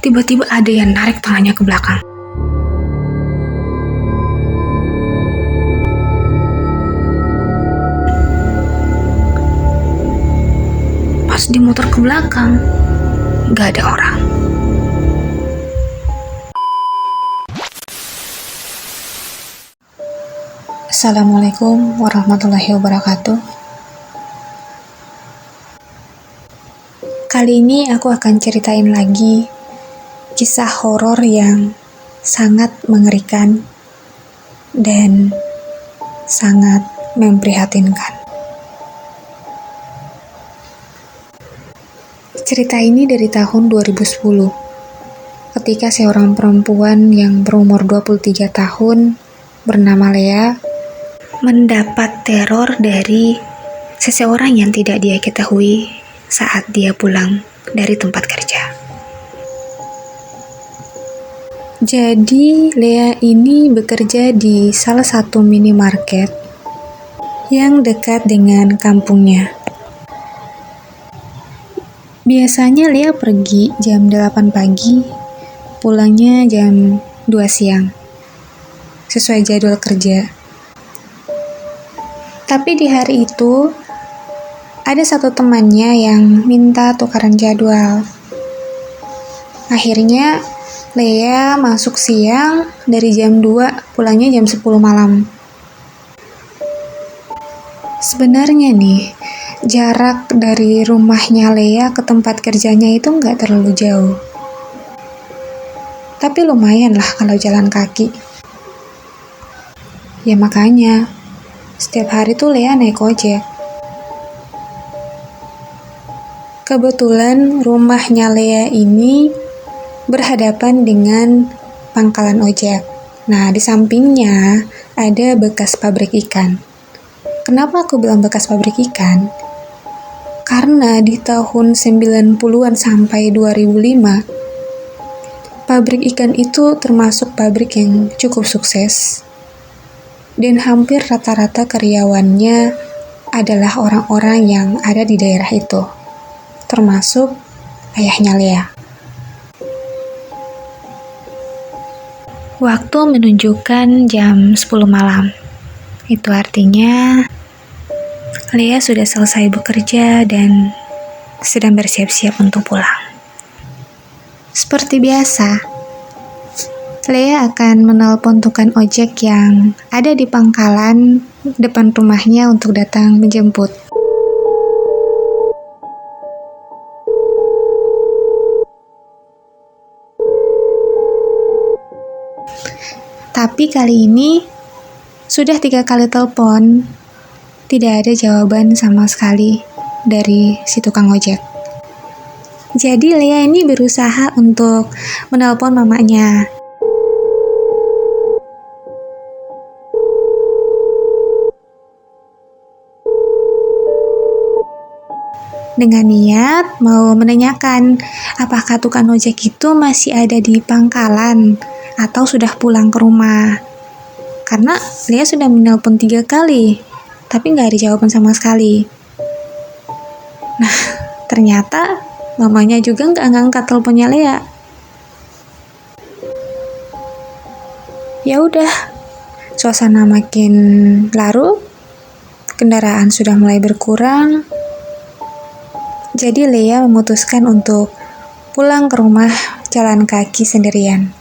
tiba-tiba ada yang narik tangannya ke belakang. Pas dimuter ke belakang, gak ada orang. Assalamualaikum warahmatullahi wabarakatuh. Kali ini aku akan ceritain lagi kisah horor yang sangat mengerikan dan sangat memprihatinkan. Cerita ini dari tahun 2010, ketika seorang perempuan yang berumur 23 tahun bernama Lea mendapat teror dari seseorang yang tidak dia ketahui saat dia pulang dari tempat kerja. Jadi Lea ini bekerja di salah satu minimarket yang dekat dengan kampungnya. Biasanya Lea pergi jam 8 pagi, pulangnya jam 2 siang, sesuai jadwal kerja. Tapi di hari itu, ada satu temannya yang minta tukaran jadwal. Akhirnya, Lea masuk siang dari jam 2, pulangnya jam 10 malam. Sebenarnya nih, jarak dari rumahnya Lea ke tempat kerjanya itu nggak terlalu jauh. Tapi lumayan lah kalau jalan kaki. Ya makanya, setiap hari tuh Lea naik ojek. Kebetulan rumahnya Lea ini berhadapan dengan pangkalan ojek. Nah, di sampingnya ada bekas pabrik ikan. Kenapa aku bilang bekas pabrik ikan? Karena di tahun 90-an sampai 2005, pabrik ikan itu termasuk pabrik yang cukup sukses. Dan hampir rata-rata karyawannya adalah orang-orang yang ada di daerah itu, termasuk ayahnya Lea. Waktu menunjukkan jam 10 malam. Itu artinya Lea sudah selesai bekerja dan sedang bersiap-siap untuk pulang. Seperti biasa, Lea akan menelpon tukang ojek yang ada di pangkalan depan rumahnya untuk datang menjemput. Tapi kali ini, sudah 3 kali telepon, tidak ada jawaban sama sekali dari si tukang ojek. Jadi Lea ini berusaha untuk menelpon mamanya. Dengan niat mau menanyakan apakah tukang ojek itu masih ada di pangkalan atau sudah pulang ke rumah. Karena Lea sudah menelpon 3 kali, tapi nggak ada jawaban sama sekali. Nah, ternyata mamanya juga nggak ngangkat teleponnya Lea. Ya udah, suasana makin larut, kendaraan sudah mulai berkurang. Jadi Lea memutuskan untuk pulang ke rumah jalan kaki sendirian.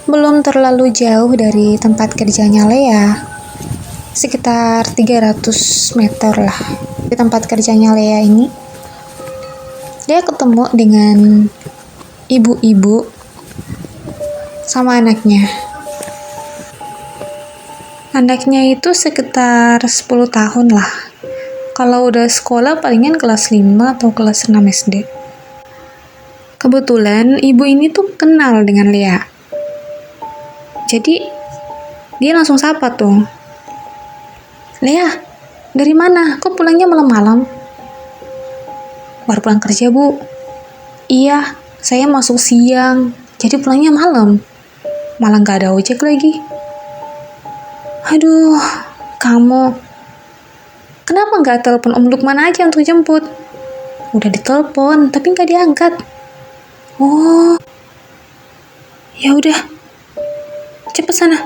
Belum terlalu jauh dari tempat kerjanya Lea, sekitar 300 meter lah di tempat kerjanya Lea ini. Dia ketemu dengan ibu-ibu sama anaknya. Anaknya itu sekitar 10 tahun lah. Kalau udah sekolah palingan kelas 5 atau kelas 6 SD. Kebetulan ibu ini tuh kenal dengan Lea. Jadi, dia langsung sapa tuh. Lea, dari mana? Kok pulangnya malam-malam? Baru pulang kerja, Bu. Iya, saya masuk siang, jadi pulangnya malam. Malah gak ada ojek lagi. Aduh, Kamu, kenapa nggak telepon Om Lukman aja untuk jemput? Udah ditelepon, tapi nggak diangkat. Oh, ya udah, cepet sana.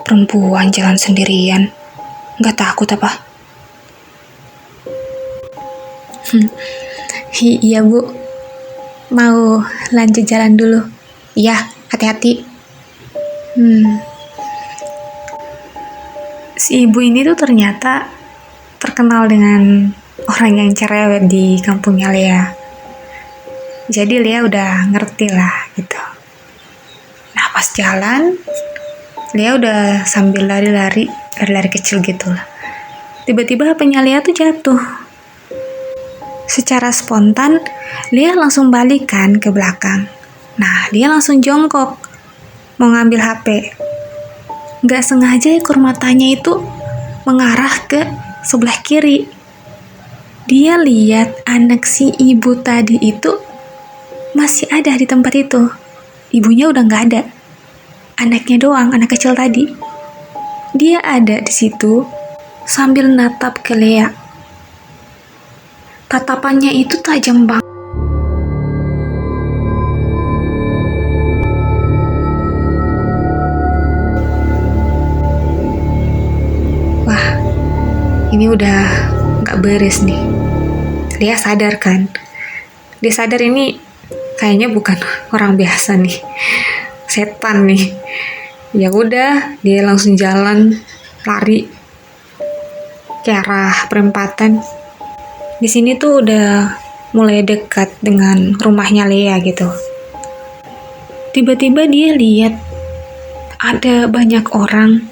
Perempuan jalan sendirian, nggak takut apa? Iya Bu, mau lanjut jalan dulu. Iya, hati-hati. Si ibu ini tuh ternyata terkenal dengan orang yang cerewet di kampungnya Lea. Jadi Lea udah ngerti lah gitu. Nah pas jalan, Lea udah sambil lari-lari kecil gitu lah. Tiba-tiba HP-nya Lea tuh jatuh. Secara spontan, Lea langsung balikan ke belakang. Nah, dia langsung jongkok mau ngambil HP. Gak sengaja ekor matanya itu mengarah ke sebelah kiri. Dia lihat anak si ibu tadi itu masih ada di tempat itu. Ibunya udah gak ada. Anaknya doang, anak kecil tadi. Dia ada di situ sambil natap ke Lea. Tatapannya itu tajam banget. Wah, ini udah gak beres nih. Dia sadar kan? Dia sadar ini kayaknya bukan orang biasa nih, setan nih. Ya udah, dia langsung jalan lari ke arah perempatan. Di sini tuh udah mulai dekat dengan rumahnya Lea gitu. Tiba-tiba dia lihat ada banyak orang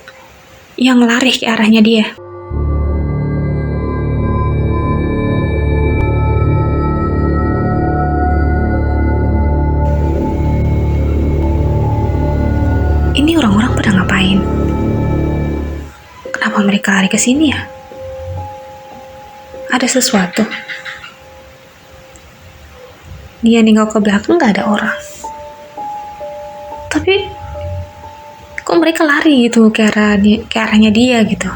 yang lari ke arahnya dia. Ini orang-orang pada ngapain? Kenapa mereka lari ke sini ya? Ada sesuatu. Dia nengok ke belakang gak ada orang. Tapi kok mereka lari gitu ke arahnya dia gitu.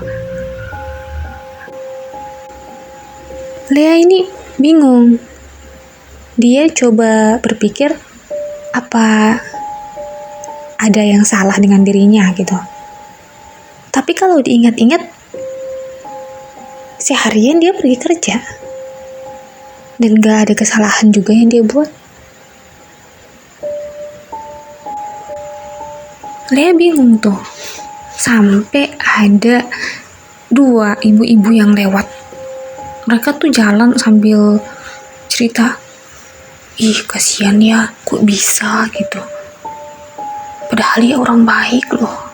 Lea ini bingung. Dia coba berpikir apa ada yang salah dengan dirinya gitu. Tapi kalau diingat-ingat, seharian dia pergi kerja dan gak ada kesalahan juga yang dia buat. Lea bingung tuh, sampai ada 2 ibu-ibu yang lewat. Mereka tuh jalan sambil cerita, ih kasihan ya, kok bisa gitu, padahal dia orang baik loh,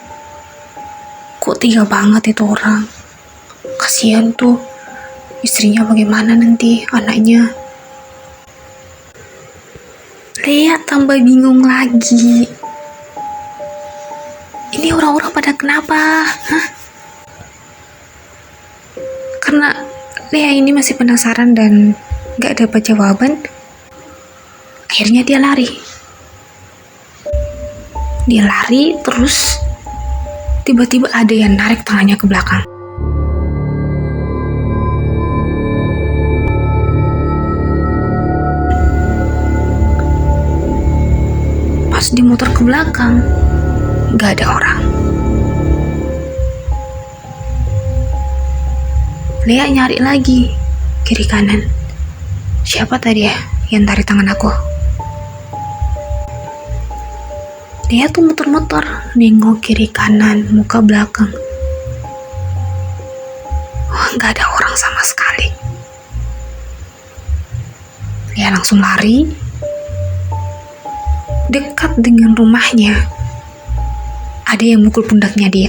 kok tega banget itu orang, kasihan tuh istrinya, bagaimana nanti anaknya. Lea tambah bingung lagi. Ini orang-orang pada kenapa? Hah? Karena Lea ini masih penasaran dan gak dapat jawaban, akhirnya dia lari. Dia lari terus tiba-tiba ada yang narik tangannya ke belakang. Pas dimuter ke belakang, gak ada orang. Lea nyari lagi kiri kanan. Siapa tadi ya yang tarik tangan aku? Lea tuh muter-muter, nengok kiri kanan, muka belakang. Wah, gak ada orang sama sekali. Lea langsung lari. Dekat dengan rumahnya, ada yang mukul pundaknya dia.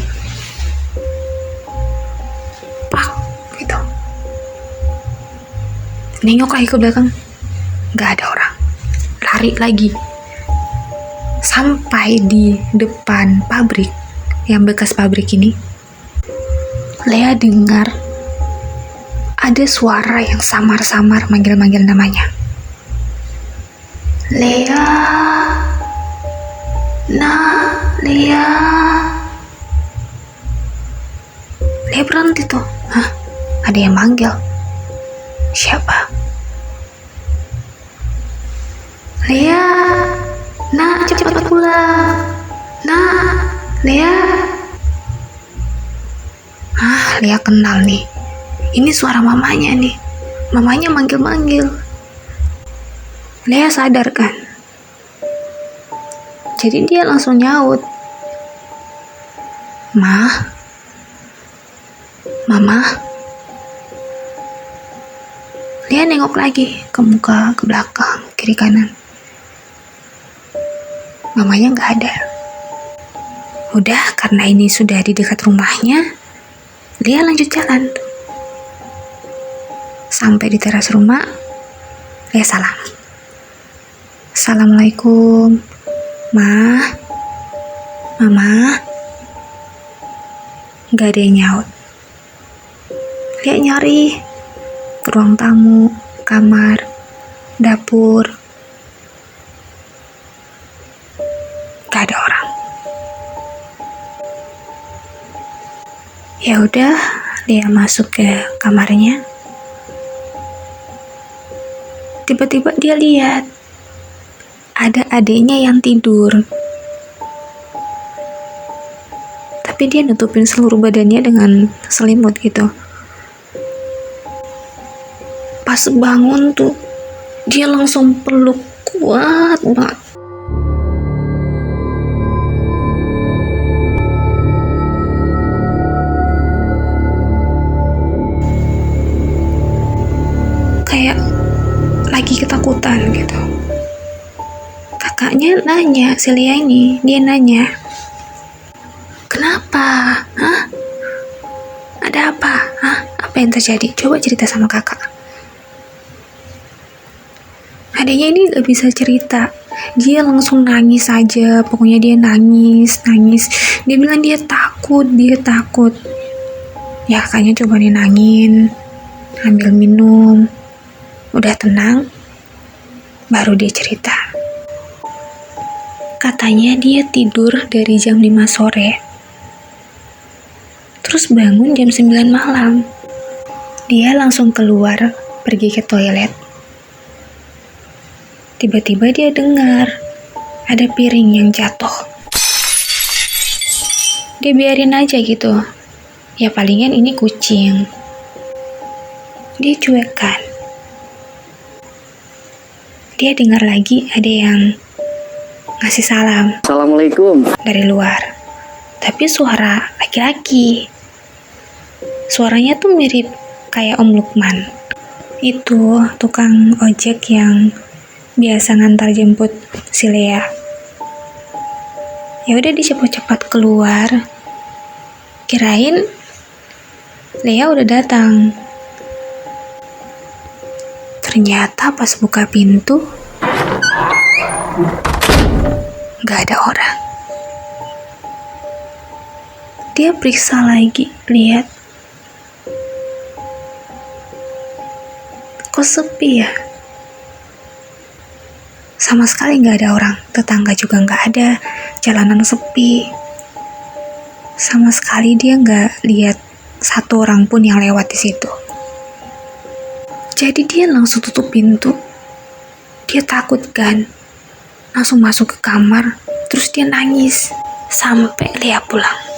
Pak, gitu. Nengok lagi ke belakang, gak ada orang. Lari lagi. Sampai di depan pabrik, yang bekas pabrik ini, Lea dengar ada suara yang samar-samar manggil-manggil namanya. Lea, nah, Lea. Lia berhenti tuh. Hah? Ada yang manggil. Siapa? Lia, nak cepat pulang. Nak, Lia. Lia kenal nih. Ini suara mamanya nih. Mamanya manggil-manggil. Lia sadar kan? Jadi dia langsung nyaut. Mama. Lia nengok lagi ke muka, ke belakang, kiri kanan. Mamanya nggak ada. Udah, karena ini sudah di dekat rumahnya, Lia lanjut jalan. Sampai di teras rumah, Lia salam. Assalamualaikum, Mama. Gak ada yang nyaut. Lia nyari ke ruang tamu, kamar, dapur. Gak ada orang. Ya udah, Lia masuk ke kamarnya. Tiba-tiba dia lihat ada adiknya yang tidur. Tapi dia nutupin seluruh badannya dengan selimut gitu. Pas bangun tuh, dia langsung peluk kuat banget. Kayak lagi ketakutan gitu. Kakaknya nanya, si Lia ini, dia nanya, kenapa? Ada apa? Apa yang terjadi? Coba cerita sama kakak. Adanya ini gak bisa cerita. Dia langsung nangis aja. Pokoknya dia nangis. Dia bilang dia takut. Ya kakaknya coba nenangin, ambil minum. Udah tenang, baru dia cerita. Katanya dia tidur dari jam 5 sore. Terus bangun jam 9 malam. Dia langsung keluar, pergi ke toilet. Tiba-tiba dia dengar ada piring yang jatuh. Dia biarin aja gitu. Ya palingan ini kucing. Dia cuekkan. Dia dengar lagi ada yang ngasih salam. Assalamualaikum. Dari luar. Tapi suara laki-laki. Suaranya tuh mirip kayak Om Lukman. Itu tukang ojek yang biasa ngantar jemput si Lia. Ya udah dia cepat-cepat keluar. Kirain Lia udah datang. Ternyata pas buka pintu gak ada orang. Dia periksa lagi, lihat kok sepi ya. Sama sekali gak ada orang. Tetangga juga gak ada. Jalanan sepi. Sama sekali dia gak lihat satu orang pun yang lewat di situ. Jadi dia langsung tutup pintu. Dia takut kan. Langsung masuk ke kamar. Terus dia nangis sampai Lia pulang.